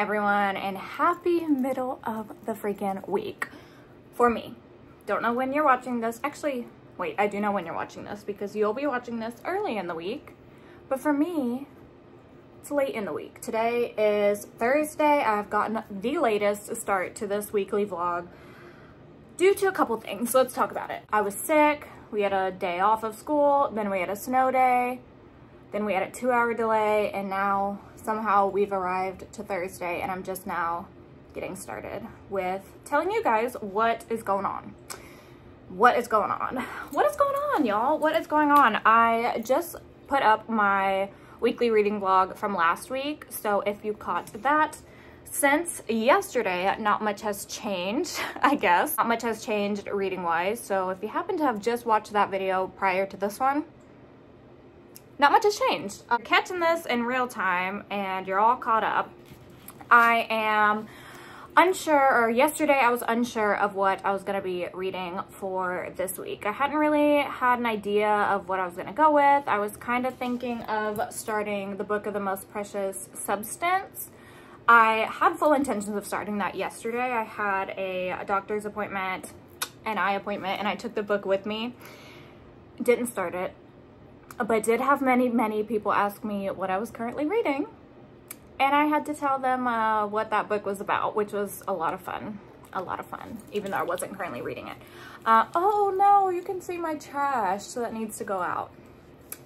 everyone, and happy middle of the freaking week for me. Don't know when you're watching this. Actually, wait, I do know when you're watching this because you'll be watching this early in the week. But for me, it's late in the week. Today is Thursday. I've gotten the latest start to this weekly vlog due to a couple things. Let's talk about it. I was sick. We had a day off of school. Then we had a snow day. Then we had a 2-hour delay. And now somehow we've arrived to Thursday and I'm just now getting started with telling you guys what is going on. What is going on? What is going on, y'all? What is going on? I just put up my weekly reading vlog from last week. So if you caught that, since yesterday, not much has changed, I guess. Not much has changed reading-wise. So if you happen to have just watched that video prior to this one, not much has changed. I'm catching this in real time and you're all caught up. I am unsure, or yesterday I was unsure of what I was going to be reading for this week. I hadn't really had an idea of what I was going to go with. I was kind of thinking of starting the Book of the Most Precious Substance. I had full intentions of starting that yesterday. I had a doctor's appointment, an eye appointment, and I took the book with me. Didn't start it, but did have many people ask me what I was currently reading. And I had to tell them what that book was about, which was a lot of fun. A lot of fun, even though I wasn't currently reading it. Oh no, you can see my trash, so that needs to go out.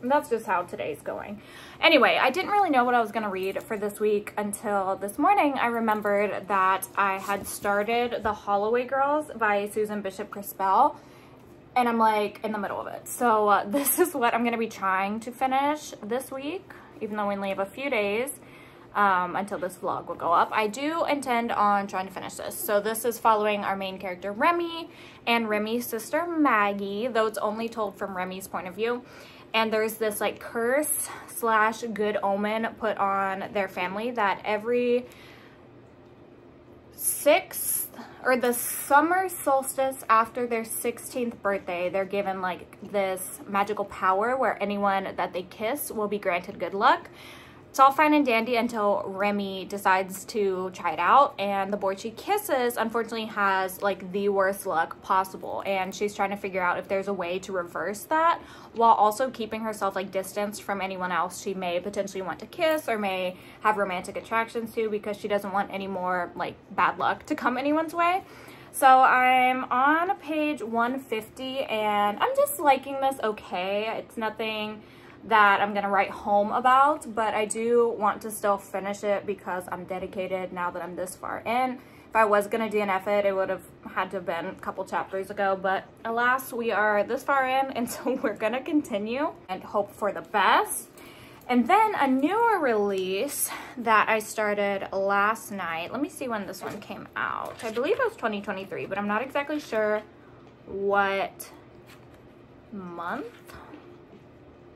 And that's just how today's going. Anyway, I didn't really know what I was going to read for this week until this morning. I remembered that I had started The Holloway Girls by Susan Bishop Crispell, and I'm like in the middle of it. So this is what I'm going to be trying to finish this week, even though we only have a few days until this vlog will go up. I do intend on trying to finish this. So this is following our main character Remy and Remy's sister Maggie, though it's only told from Remy's point of view. And there's this like curse slash good omen put on their family that every 6th or the summer solstice after their 16th birthday, they're given like this magical power where anyone that they kiss will be granted good luck. It's all fine and dandy until Remy decides to try it out, and the boy she kisses unfortunately has like the worst luck possible, and she's trying to figure out if there's a way to reverse that while also keeping herself like distanced from anyone else she may potentially want to kiss or may have romantic attractions to, because she doesn't want any more like bad luck to come anyone's way. So I'm on page 150 and I'm just liking this okay. It's nothing that I'm gonna write home about, but I do want to still finish it because I'm dedicated now that I'm this far in. If I was gonna DNF it, it would have had to have been a couple chapters ago, but alas, we are this far in, and so we're gonna continue and hope for the best. And then a newer release that I started last night. Let me see when this one came out. I believe it was 2023, but I'm not exactly sure what month.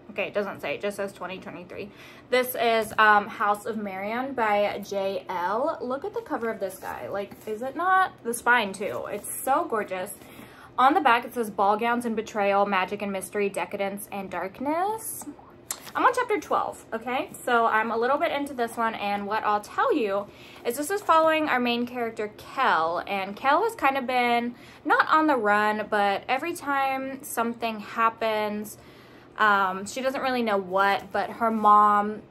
Okay, it doesn't say, it just says 2023. This is House of Marion by J.L. Look at the cover of this guy. Like, is it not? The spine too. It's so gorgeous. On the back it says Ball Gowns and Betrayal, Magic and Mystery, Decadence and Darkness. I'm on chapter 12, okay? So I'm a little bit into this one, and what I'll tell you is this is following our main character, Kel, and Kel has kind of been, not on the run, but every time something happens, she doesn't really know what, but her mom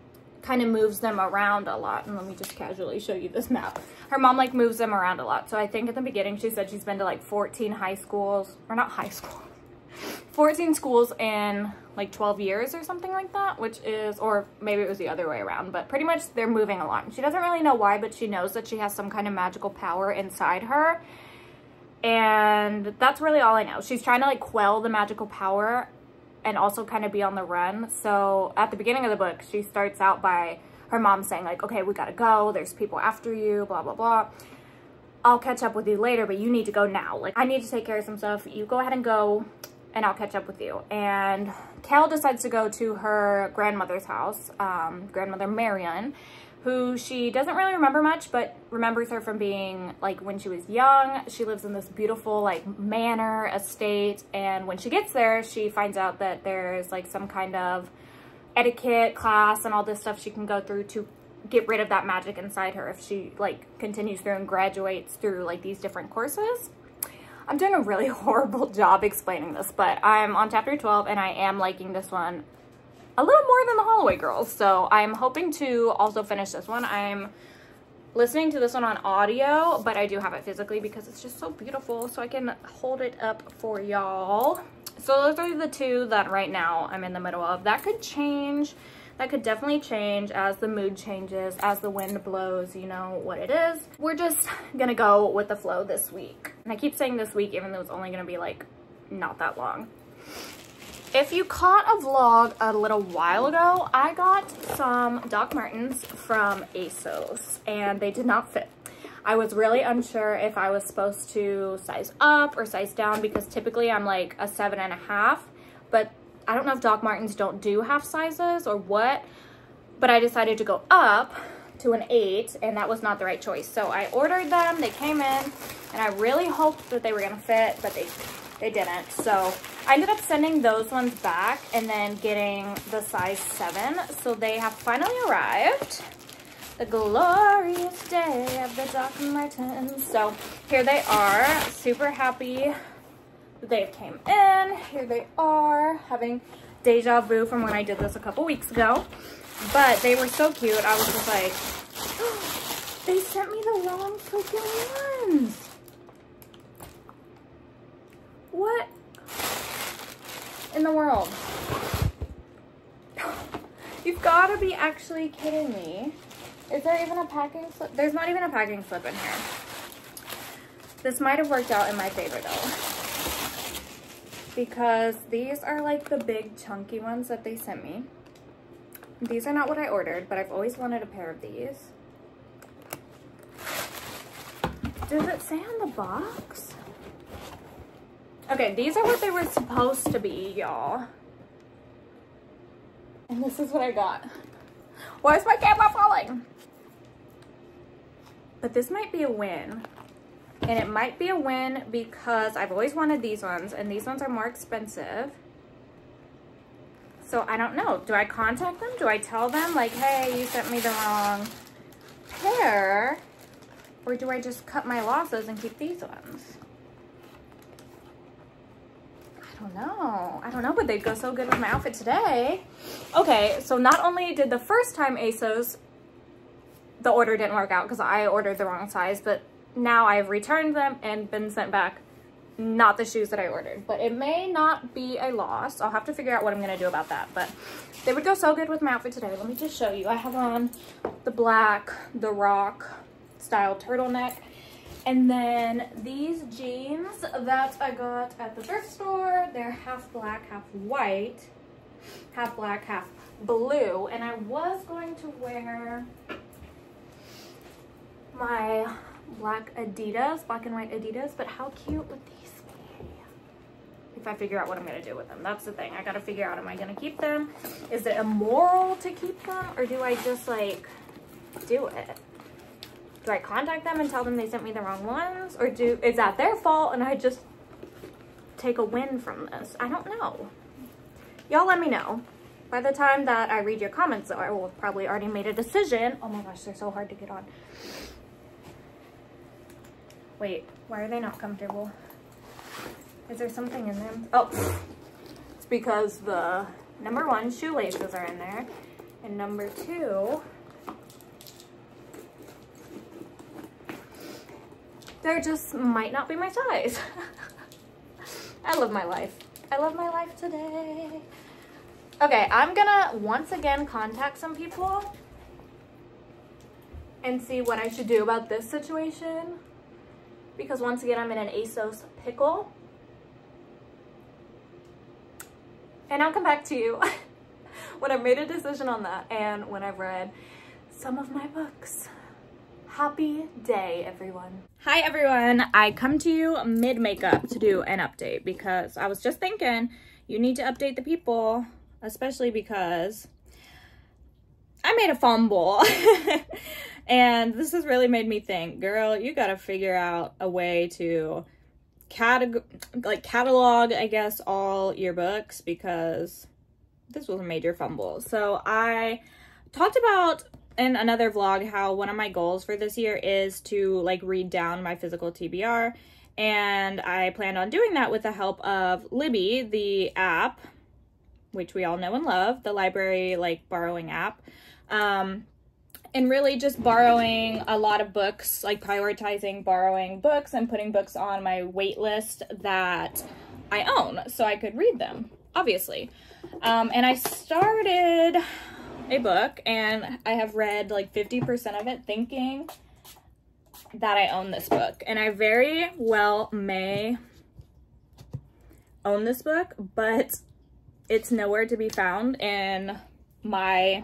kind of moves them around a lot. And let me just casually show you this map. Her mom like moves them around a lot. So I think at the beginning she said she's been to like 14 high schools, or not high school, 14 schools in like 12 years or something like that, which is, or maybe it was the other way around, but pretty much they're moving a lot. She doesn't really know why, but she knows that she has some kind of magical power inside her. And that's really all I know. She's trying to like quell the magical power and also kind of be on the run. So at the beginning of the book, she starts out by her mom saying like, okay, we gotta go. There's people after you, blah, blah, blah. I'll catch up with you later, but you need to go now. Like, I need to take care of some stuff. You go ahead and go and I'll catch up with you. And Kel decides to go to her grandmother's house, grandmother Marion, who she doesn't really remember much, but remembers her from being like when she was young. She lives in this beautiful like manor estate, and when she gets there she finds out that there's like some kind of etiquette class and all this stuff she can go through to get rid of that magic inside her if she like continues through and graduates through like these different courses. I'm doing a really horrible job explaining this, but I'm on chapter 12 and I am liking this one a little more than the Holloway Girls. So I'm hoping to also finish this one. I'm listening to this one on audio, but I do have it physically because it's just so beautiful, so I can hold it up for y'all. So those are the two that right now I'm in the middle of. That could change. That could definitely change as the mood changes, as the wind blows, you know what it is. We're just gonna go with the flow this week. And I keep saying this week even though it's only gonna be like not that long. If you caught a vlog a little while ago, I got some Doc Martens from ASOS and they did not fit. I was really unsure if I was supposed to size up or size down because typically I'm like a 7.5, but I don't know if Doc Martens don't do half sizes or what, but I decided to go up to an 8 and that was not the right choice. So I ordered them, they came in, and I really hoped that they were gonna fit, but they didn't. So I ended up sending those ones back and then getting the size 7. So they have finally arrived. The glorious day of the Doc Martens. So here they are, super happy. They came in, here they are, having deja vu from when I did this a couple weeks ago. But they were so cute, I was just like, oh, they sent me the wrong freaking ones. What in the world? You've got to be actually kidding me. Is there even a packing slip? There's not even a packing slip in here. This might have worked out in my favor though, because these are like the big chunky ones that they sent me. These are not what I ordered, but I've always wanted a pair of these. Does it say on the box? Okay, these are what they were supposed to be, y'all. And this is what I got. Why is my camera falling? But this might be a win. And it might be a win because I've always wanted these ones, and these ones are more expensive. So I don't know. Do I contact them? Do I tell them like, hey, you sent me the wrong pair? Or do I just cut my losses and keep these ones? I don't know, but they'd go so good with my outfit today. Okay, so not only did the first time ASOS, the order didn't work out because I ordered the wrong size, but now I've returned them and been sent back not the shoes that I ordered. But it may not be a loss. I'll have to figure out what I'm gonna do about that, but they would go so good with my outfit today. Let me just show you. I have on the black, the rock style turtleneck. And then these jeans that I got at the thrift store, they're half black, half white, half black, half blue. And I was going to wear my black Adidas, black and white Adidas, but how cute would these be? If I figure out what I'm gonna do with them. That's the thing. I gotta figure out, am I gonna keep them? Is it immoral to keep them? Or do I just like do it? Do I contact them and tell them they sent me the wrong ones? Or is that their fault and I just take a win from this? I don't know. Y'all let me know. By the time that I read your comments though, I will have probably already made a decision. Oh my gosh, they're so hard to get on. Wait, why are they not comfortable? Is there something in them? Oh, it's because the number 1 shoelaces are in there. And number 2, they just might not be my size. I love my life. I love my life today. Okay, I'm gonna once again contact some people and see what I should do about this situation. Because once again, I'm in an ASOS pickle. And I'll come back to you when I've made a decision on that and when I've read some of my books. Happy day, everyone. Hi, everyone. I come to you mid-makeup to do an update because I was just thinking you need to update the people, especially because I made a fumble. And this has really made me think, girl, you gotta figure out a way to catalog, I guess, all your books because this was a major fumble. So I talked about in another vlog how one of my goals for this year is to like read down my physical TBR, and I planned on doing that with the help of Libby, the app, which we all know and love, the library like borrowing app, and really just borrowing a lot of books, like prioritizing borrowing books and putting books on my wait list that I own so I could read them, obviously. And I started a book and I have read like 50% of it thinking that I own this book, and I very well may own this book, but it's nowhere to be found in my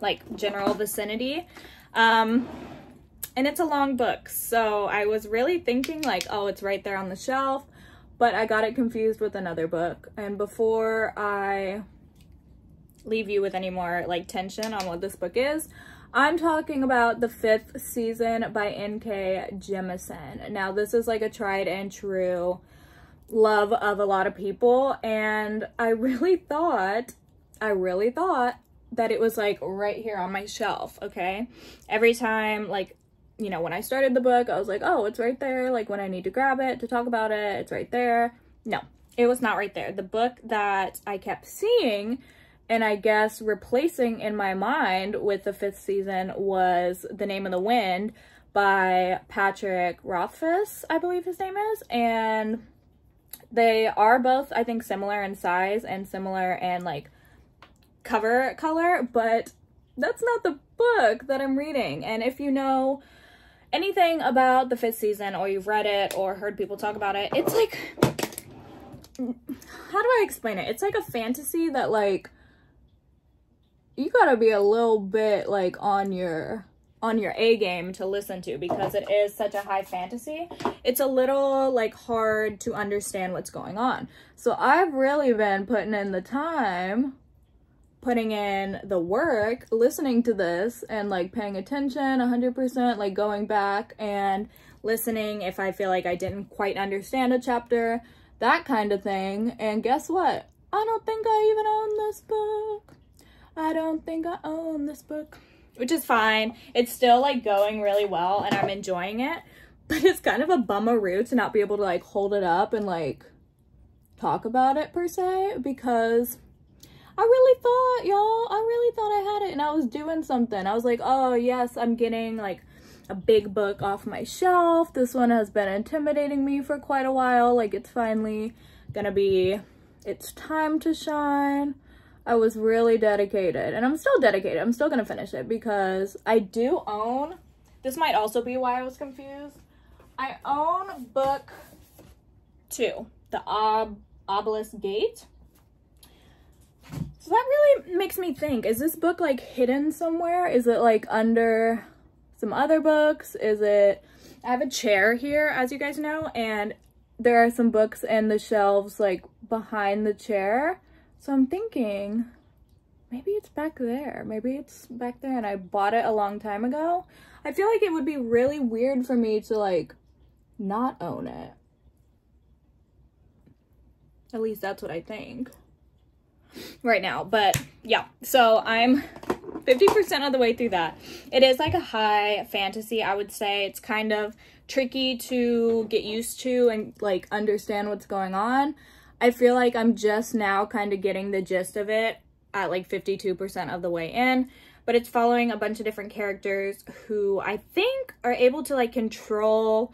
like general vicinity. And it's a long book, so I was really thinking like, oh, it's right there on the shelf, but I got it confused with another book. And before I leave you with any more like tension on what this book is, I'm talking about The 5th Season by N.K. Jemisin. Now, this is like a tried and true love of a lot of people, and I really thought that it was like right here on my shelf, okay? Every time, like, you know, when I started the book, I was like, oh, it's right there. Like when I need to grab it to talk about it, it's right there. No, it was not right there. The book that I kept seeing and I guess replacing in my mind with The 5th Season was The Name of the Wind by Patrick Rothfuss, I believe his name is. And they are both, I think, similar in size and similar in like cover color, but that's not the book that I'm reading. And if you know anything about The 5th Season, or you've read it or heard people talk about it, it's like, how do I explain it? It's like a fantasy that like, you gotta be a little bit like on your A game to listen to, because it is such a high fantasy. It's a little like hard to understand what's going on. So I've really been putting in the time, putting in the work, listening to this and like paying attention 100%, like going back and listening if I feel like I didn't quite understand a chapter, that kind of thing. And guess what? I don't think I even own this book. I don't think I own this book, which is fine. It's still like going really well and I'm enjoying it, but it's kind of a bummeroo to not be able to like hold it up and like talk about it per se, because I really thought, y'all, I really thought I had it and I was doing something. I was like, oh yes, I'm getting like a big book off my shelf. This one has been intimidating me for quite a while. Like it's finally gonna be, it's time to shine. I was really dedicated, and I'm still dedicated. I'm still gonna finish it because I do own, this might also be why I was confused, I own book 2, The Obelisk Gate. So that really makes me think, is this book like hidden somewhere? Is it like under some other books? Is it, I have a chair here, as you guys know, and there are some books in the shelves like behind the chair. So I'm thinking, maybe it's back there. Maybe it's back there and I bought it a long time ago. I feel like it would be really weird for me to like not own it. At least that's what I think right now. But yeah, so I'm 50% of the way through that. It is like a high fantasy, I would say. It's kind of tricky to get used to and like understand what's going on. I feel like I'm just now kind of getting the gist of it at like 52% of the way in, but it's following a bunch of different characters who I think are able to like control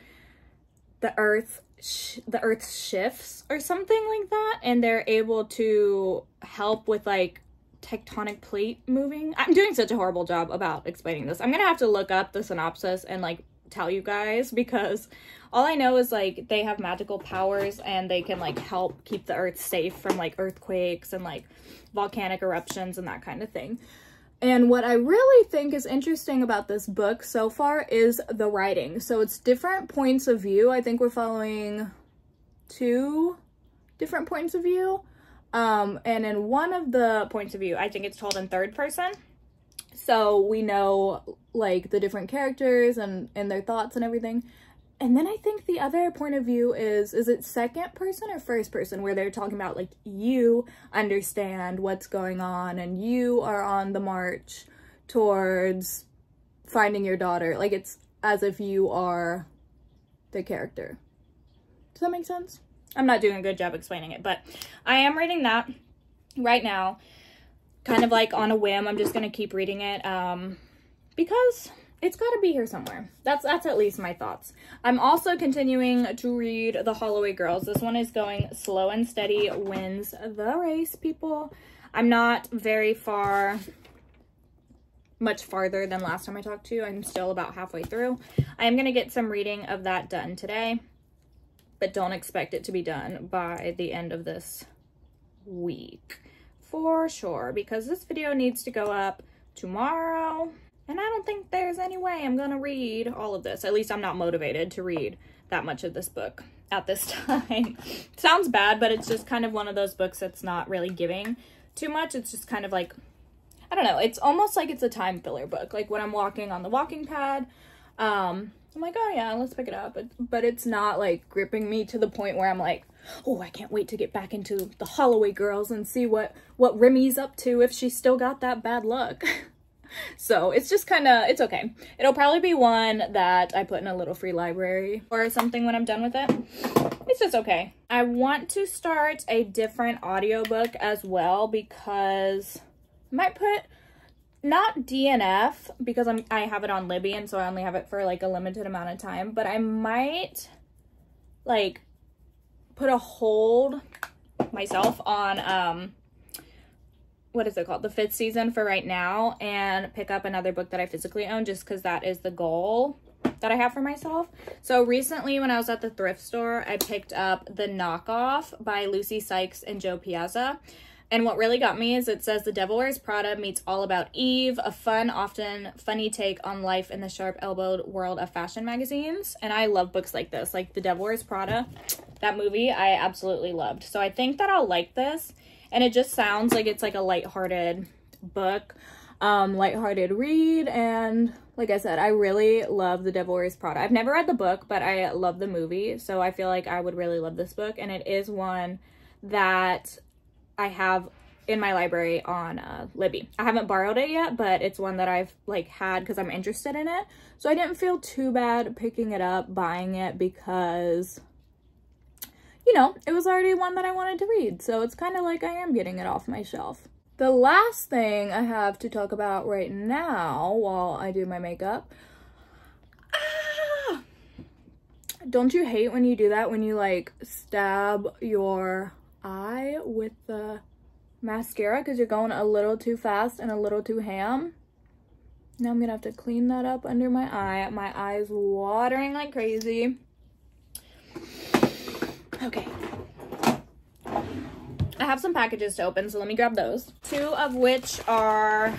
the earth's shifts or something like that, and they're able to help with like tectonic plate moving. I'm doing such a horrible job about explaining this. I'm gonna have to look up the synopsis and like tell you guys, because all I know is like they have magical powers and they can like help keep the earth safe from like earthquakes and like volcanic eruptions and that kind of thing. And what I really think is interesting about this book so far is the writing. So it's different points of view. I think we're following 2 different points of view. And in one of the points of view, I think it's told in 3rd person. So we know like the different characters and their thoughts and everything. And then I think the other point of view is it 2nd person or 1st person, where they're talking about like you understand what's going on and you are on the march towards finding your daughter. Like, it's as if you are the character. Does that make sense? I'm not doing a good job explaining it, but I am reading that right now, kind of like on a whim. I'm just gonna keep reading it because it's got to be here somewhere. That's at least my thoughts. I'm also continuing to read The Holloway Girls. This one is going slow and steady wins the race, people. I'm not very much farther than last time I talked to you. I'm still about halfway through. I am going to get some reading of that done today, but don't expect it to be done by the end of this week for sure, because this video needs to go up tomorrow. And I don't think there's any way I'm gonna read all of this. At least I'm not motivated to read that much of this book at this time. Sounds bad, but it's just kind of one of those books that's not really giving too much. It's just kind of like, I don't know, it's almost like it's a time filler book. Like when I'm walking on the walking pad, I'm like, oh yeah, let's pick it up. But it's not like gripping me to the point where I'm like, oh, I can't wait to get back into the Holloway Girls and see what Remy's up to if she's still got that bad luck. So it's just kind of, it's okay. It'll probably be one that I put in a little free library or something when I'm done with it. It's just okay. I want to start a different audiobook as well, because I might put, not DNF, because I have it on Libby and so I only have it for like a limited amount of time, but I might like put a hold myself on what is it called, the 5th season for right now, and pick up another book that I physically own, just because that is the goal that I have for myself. So recently when I was at the thrift store, I picked up The Knockoff by Lucy Sykes and Joe Piazza. And what really got me is it says The Devil Wears Prada meets All About Eve, a fun, often funny take on life in the sharp-elbowed world of fashion magazines. And I love books like this, like The Devil Wears Prada. That movie I absolutely loved. So I think that I'll like this. And it just sounds like it's like a lighthearted book, lighthearted read. And like I said, I really love The Devil Wears Prada. I've never read the book, but I love the movie. So I feel like I would really love this book. And it is one that I have in my library on Libby. I haven't borrowed it yet, but it's one that I've like had because I'm interested in it. So I didn't feel too bad picking it up, buying it, because, you know, it was already one that I wanted to read. So it's kind of like I am getting it off my shelf. The last thing I have to talk about right now while I do my makeup. Don't you hate when you do that? When you like stab your eye with the mascara because you're going a little too fast and a little too ham? Now I'm gonna have to clean that up under my eye. My eye's watering like crazy. Okay. I have some packages to open, so let me grab those. 2 of which are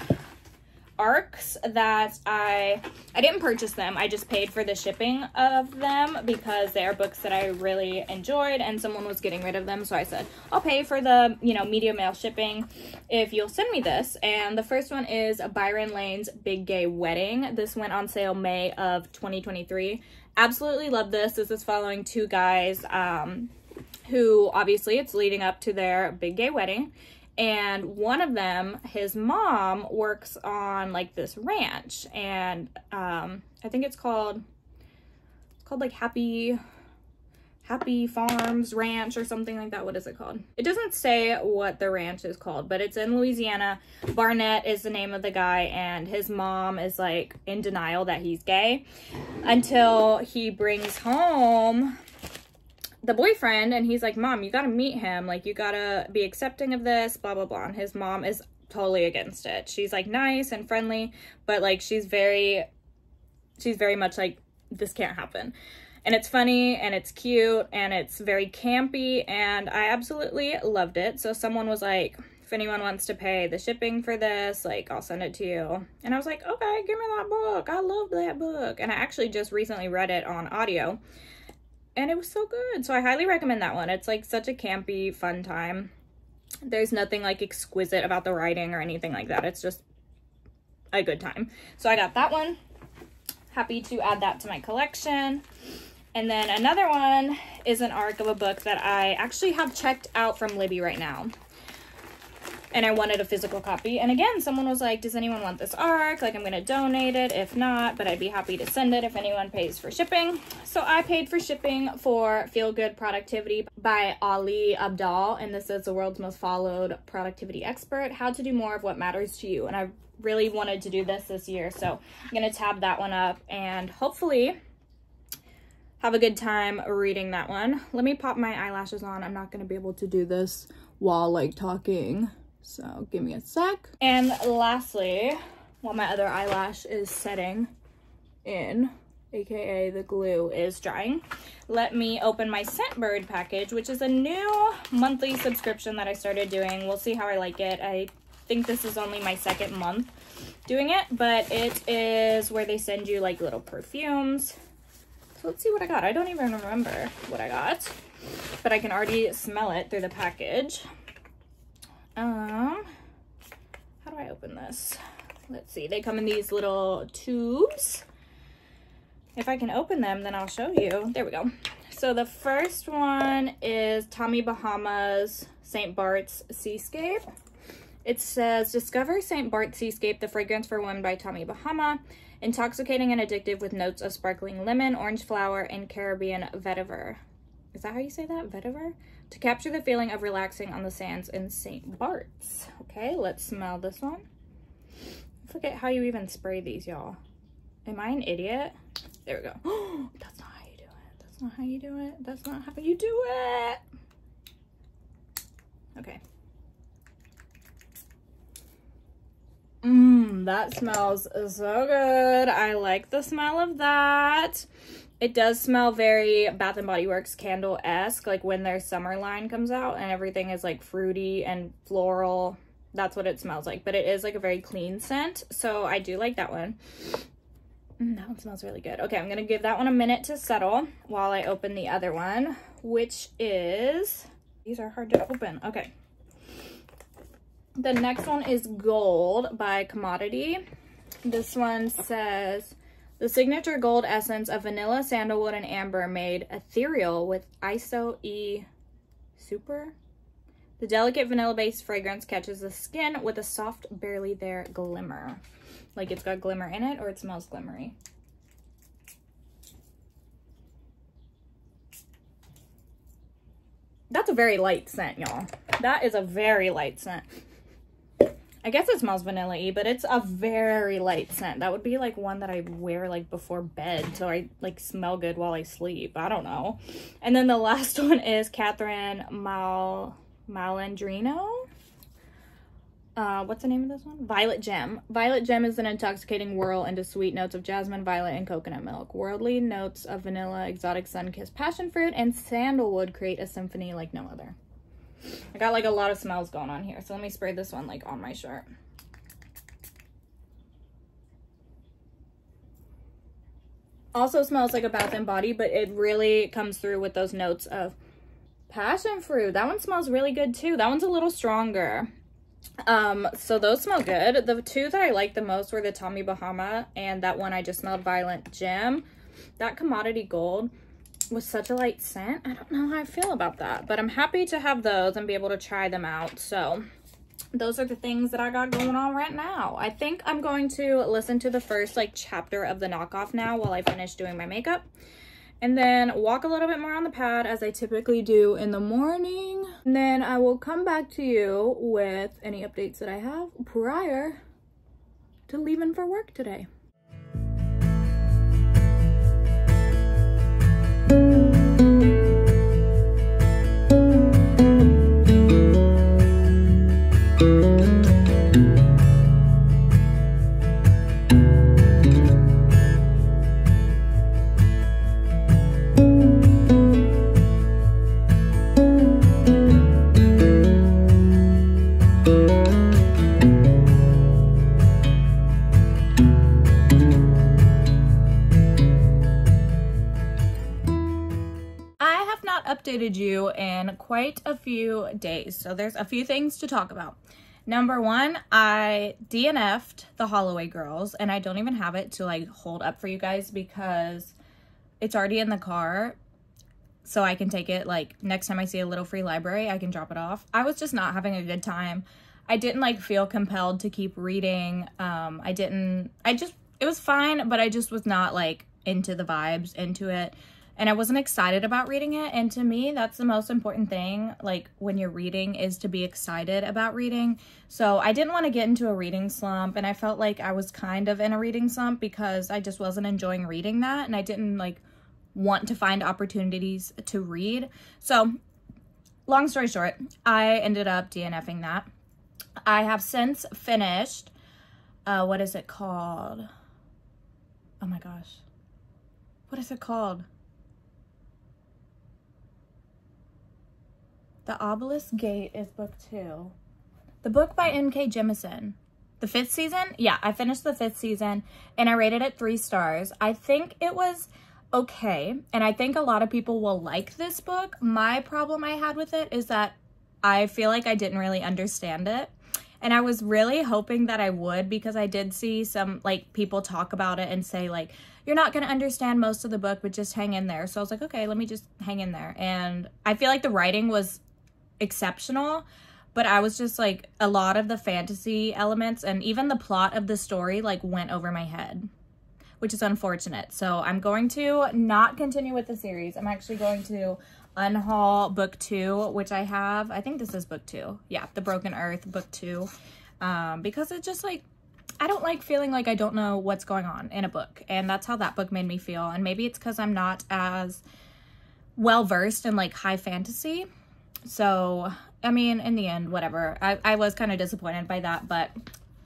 ARCs that I didn't purchase them. I just paid for the shipping of them because they are books that I really enjoyed and someone was getting rid of them. So I said, I'll pay for the, you know, media mail shipping if you'll send me this. And the first one is Byron Lane's Big Gay Wedding. This went on sale May of 2023. Absolutely love this. This is following 2 guys who obviously it's leading up to their big gay wedding. And one of them, his mom works on like this ranch, and I think it's called like Happy Farms Ranch or something like that. What is it called? It doesn't say what the ranch is called, but it's in Louisiana. Barnett is the name of the guy, and his mom is like in denial that he's gay until he brings home the boyfriend, and he's like, Mom, you gotta meet him, like you gotta be accepting of this, blah blah blah. And his mom is totally against it. She's like nice and friendly, but like she's very much like, this can't happen. And it's funny and it's cute and it's very campy, and I absolutely loved it. So someone was like, if anyone wants to pay the shipping for this, like I'll send it to you. And I was like, okay, give me that book. I love that book. And I actually just recently read it on audio, and it was so good. So I highly recommend that one. It's like such a campy, fun time. There's nothing like exquisite about the writing or anything like that. It's just a good time. So I got that one. Happy to add that to my collection. And then another one is an ARC of a book that I actually have checked out from Libby right now. and I wanted a physical copy. And again, someone was like, does anyone want this ARC? Like, I'm gonna donate it if not, but I'd be happy to send it if anyone pays for shipping. So I paid for shipping for Feel Good Productivity by Ali Abdal, and this is the world's most followed productivity expert, how to do more of what matters to you. And I really wanted to do this year, so I'm gonna tab that one up and hopefully have a good time reading that one. Let me pop my eyelashes on. I'm not gonna be able to do this while like talking, so give me a sec. And lastly, while my other eyelash is setting in, aka the glue is drying, let me open my Scentbird package, which is a new monthly subscription that I started doing. We'll see how I like it. I think this is only my second month doing it, but it is where they send you like little perfumes. So let's see what I got. I don't even remember what I got, but I can already smell it through the package. How do I open this? Let's see. They come in these little tubes. If I can open them, then I'll show you. There we go. So the first one is Tommy Bahama's St. Bart's Seascape. It says, discover St. Bart's Seascape, the fragrance for women by Tommy Bahama. Intoxicating and addictive with notes of sparkling lemon, orange flower, and Caribbean vetiver. Is that how you say that? Vetiver? To capture the feeling of relaxing on the sands in St. Bart's. Okay, let's smell this one. I forget how you even spray these, y'all. Am I an idiot? There we go. Oh, that's not how you do it. That's not how you do it. That's not how you do it. Okay. That smells so good. I like the smell of that. It does smell very Bath & Body Works candle-esque, like when their summer line comes out and everything is like fruity and floral. That's what it smells like, but it is like a very clean scent, so I do like that one. That one smells really good. Okay, I'm gonna give that one a minute to settle while I open the other one, which is, these are hard to open. Okay. The next one is Gold by Commodity. This one says, the signature gold essence of vanilla, sandalwood, and amber made ethereal with ISO-E Super. The delicate vanilla-based fragrance catches the skin with a soft, barely there glimmer. Like it's got glimmer in it, or it smells glimmery. That's a very light scent, y'all. That is a very light scent. I guess it smells vanilla-y, but it's a very light scent. That would be like one that I wear like before bed, so I like smell good while I sleep. I don't know. And then the last one is Catherine Malandrino. What's the name of this one? Violet Gem. Violet Gem is an intoxicating whirl into sweet notes of jasmine, violet, and coconut milk. Worldly notes of vanilla, exotic sun-kissed passion fruit, and sandalwood create a symphony like no other. I got like a lot of smells going on here, so let me spray this one like on my shirt. Also smells like a Bath & Body, but it really comes through with those notes of passion fruit. That one smells really good too. That one's a little stronger. So those smell good. The two that I liked the most were the Tommy Bahama and that one I just smelled, Violet Gem. That Commodity Gold was such a light scent. I don't know how I feel about that, but I'm happy to have those and be able to try them out. So those are the things that I got going on right now. I think I'm going to listen to the first like chapter of the knockoff now while I finish doing my makeup, and then walk a little bit more on the pad as I typically do in the morning. And then I will come back to you with any updates that I have prior to leaving for work today. Updated you in quite a few days, so there's a few things to talk about. Number one, I DNF'd the Holloway Girls, and I don't even have it to like hold up for you guys because it's already in the car, so I can take it like next time I see a little free library, I can drop it off. I was just not having a good time. I didn't like feel compelled to keep reading. It was fine, but I just was not like into the vibes, into it. And I wasn't excited about reading it. And to me, that's the most important thing, like when you're reading, is to be excited about reading. So I didn't want to get into a reading slump. And I felt like I was kind of in a reading slump because I just wasn't enjoying reading that. And I didn't like want to find opportunities to read. So long story short, I ended up DNFing that. I have since finished, what is it called? Oh my gosh. What is it called? The Obelisk Gate is book 2. The book by N.K. Jemisin. The 5th season? Yeah, I finished the 5th season and I rated it 3 stars. I think it was okay, and I think a lot of people will like this book. My problem I had with it is that I feel like I didn't really understand it. And I was really hoping that I would, because I did see some like people talk about it and say like, you're not going to understand most of the book, but just hang in there. So I was like, okay, let me just hang in there. And I feel like the writing was exceptional, but I was just like, a lot of the fantasy elements and even the plot of the story like went over my head, which is unfortunate. So I'm going to not continue with the series. I'm actually going to unhaul book 2, which I have. I think this is book 2. Yeah, The Broken Earth, book 2. Because it's just like, I don't like feeling like I don't know what's going on in a book. And that's how that book made me feel. And maybe it's because I'm not as well versed in like high fantasy. So, I mean, in the end, whatever. I was kind of disappointed by that, but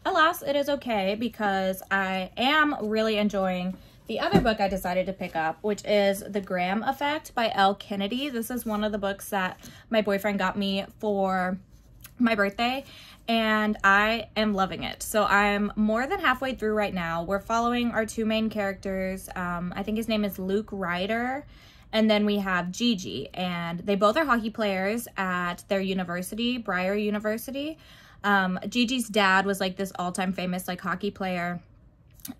alas, it is okay, because I am really enjoying the other book I decided to pick up, which is The Graham Effect by Elle Kennedy. This is one of the books that my boyfriend got me for my birthday, and I am loving it. So I'm more than halfway through right now. We're following our 2 main characters. I think his name is Luke Ryder, and then we have Gigi, and they both are hockey players at their university, Briar University. Gigi's dad was like this all-time famous like hockey player,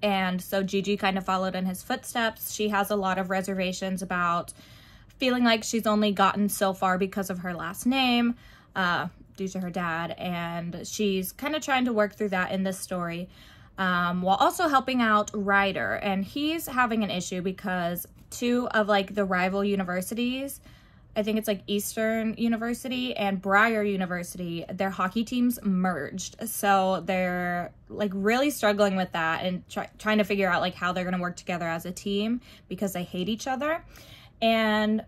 and so Gigi kind of followed in his footsteps. She has a lot of reservations about feeling like she's only gotten so far because of her last name, due to her dad, and she's kind of trying to work through that in this story, while also helping out Ryder. And he's having an issue because 2 of like the rival universities, I think it's like Eastern University and Briar University, their hockey teams merged. So they're like really struggling with that and trying to figure out like how they're going to work together as a team, because they hate each other. And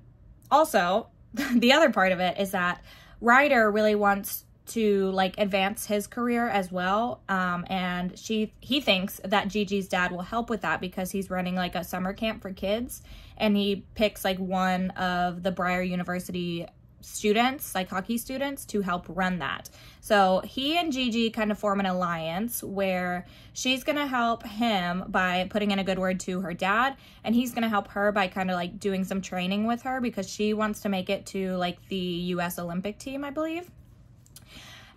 also the other part of it is that Ryder really wants to like advance his career as well. And he thinks that Gigi's dad will help with that, because he's running like a summer camp for kids, and he picks like one of the Briar University students, like hockey students, to help run that. So he and Gigi kind of form an alliance where she's going to help him by putting in a good word to her dad, and he's going to help her by kind of like doing some training with her, because she wants to make it to like the US Olympic team, I believe.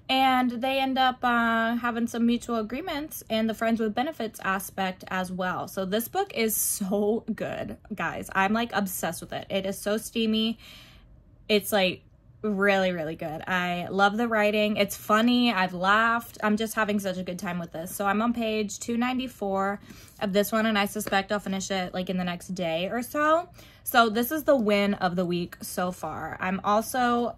And they end up having some mutual agreements and the friends with benefits aspect as well. So this book is so good, guys. I'm like obsessed with it. It is so steamy. It's like really, really good. I love the writing. It's funny. I've laughed. I'm just having such a good time with this. So I'm on page 294 of this one, and I suspect I'll finish it like in the next day or so. So this is the win of the week so far. I'm also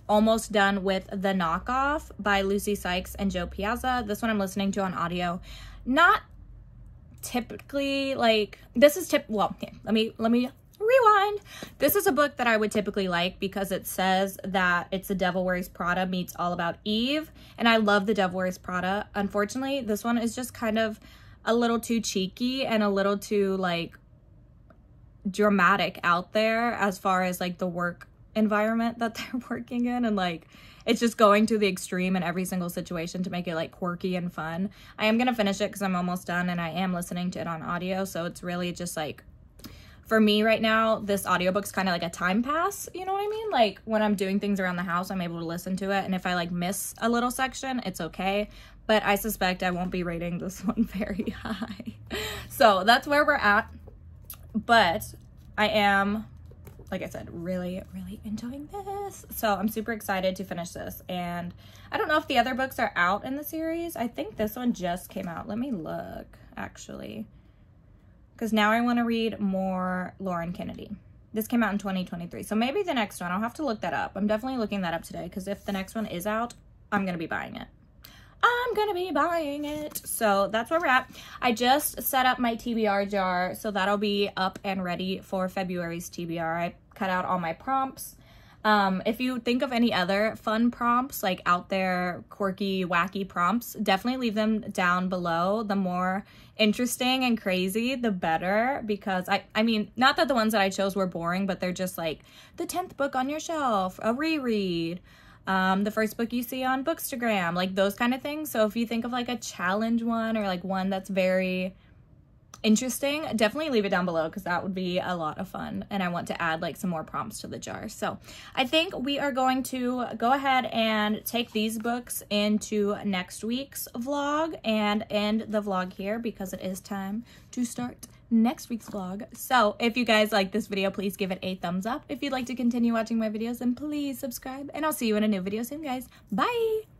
almost done with The Knockoff by Lucy Sykes and Joe Piazza. This one I'm listening to on audio. Not typically like, this is well, here, let me rewind. This is a book that I would typically like because it says that it's The Devil Wears Prada meets All About Eve, and I love The Devil Wears Prada. Unfortunately, this one is just kind of a little too cheeky and a little too like dramatic out there as far as like the work environment that they're working in, and like it's just going to the extreme in every single situation to make it like quirky and fun. I am gonna finish it because I'm almost done, and I am listening to it on audio, so it's really just like, for me right now, this audiobook's kind of like a time pass, you know what I mean? Like when I'm doing things around the house, I'm able to listen to it, and if I like miss a little section, it's okay. But I suspect I won't be rating this one very high. So that's where we're at. But I am like I said, really enjoying this. So I'm super excited to finish this. And I don't know if the other books are out in the series. I think this one just came out. Let me look, actually, because now I want to read more Lauren Kennedy. This came out in 2023, so maybe the next one, I'll have to look that up. I'm definitely looking that up today, because if the next one is out, I'm gonna be buying it. I'm gonna be buying it. So that's where we're at. I just set up my TBR jar, so that'll be up and ready for February's TBR. I cut out all my prompts. If you think of any other fun prompts, like out there, quirky, wacky prompts, definitely leave them down below. The more interesting and crazy, the better, because I mean, not that the ones that I chose were boring, but they're just like the 10th book on your shelf, a reread, the first book you see on Bookstagram, like those kind of things. So if you think of like a challenge one, or like one that's very interesting, definitely leave it down below, because that would be a lot of fun, and I want to add like some more prompts to the jar. So I think we are going to go ahead and take these books into next week's vlog and end the vlog here, because it is time to start next week's vlog. So if you guys like this video, please give it a thumbs up. If you'd like to continue watching my videos, then please subscribe, and I'll see you in a new video soon, guys. Bye.